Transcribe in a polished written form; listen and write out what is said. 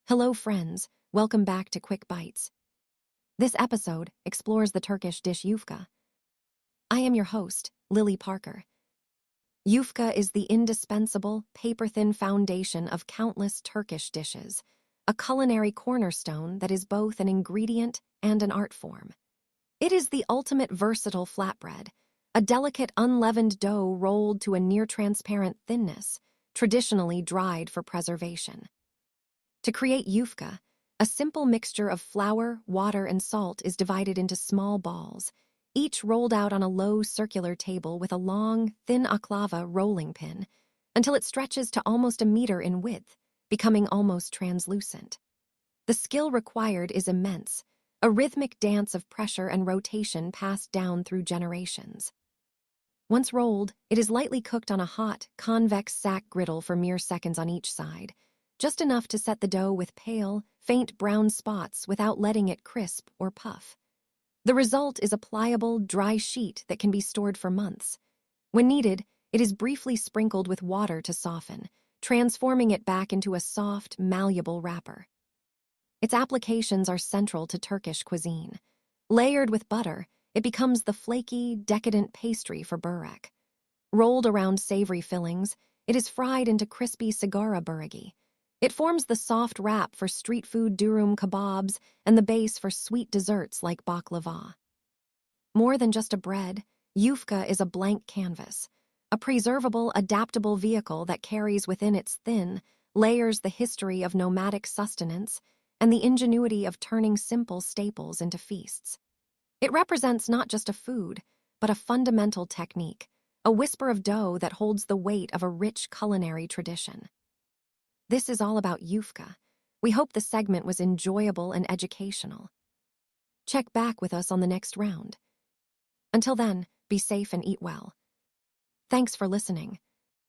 Hello, friends. Welcome back to Quick Bites. This episode explores the Turkish dish Yufka. I am your host, Lily Parker. Yufka is the indispensable, paper-thin foundation of countless Turkish dishes, a culinary cornerstone that is both an ingredient and an art form. It is the ultimate versatile flatbread, a delicate unleavened dough rolled to a near-transparent thinness, traditionally dried for preservation. To create yufka, a simple mixture of flour, water, and salt is divided into small balls, each rolled out on a low circular table with a long, thin oklava rolling pin, until it stretches to almost a meter in width, becoming almost translucent. The skill required is immense, a rhythmic dance of pressure and rotation passed down through generations. Once rolled, it is lightly cooked on a hot, convex sack griddle for mere seconds on each side, just enough to set the dough with pale, faint brown spots without letting it crisp or puff. The result is a pliable, dry sheet that can be stored for months. When needed, it is briefly sprinkled with water to soften, transforming it back into a soft, malleable wrapper. Its applications are central to Turkish cuisine. Layered with butter, it becomes the flaky, decadent pastry for börek. Rolled around savory fillings, it is fried into crispy sigara böreki. It forms the soft wrap for street food durum kebabs and the base for sweet desserts like baklava. More than just a bread, yufka is a blank canvas, a preservable, adaptable vehicle that carries within its thin layers the history of nomadic sustenance and the ingenuity of turning simple staples into feasts. It represents not just a food, but a fundamental technique, a whisper of dough that holds the weight of a rich culinary tradition. This is all about Yufka. We hope the segment was enjoyable and educational. Check back with us on the next round. Until then, be safe and eat well. Thanks for listening.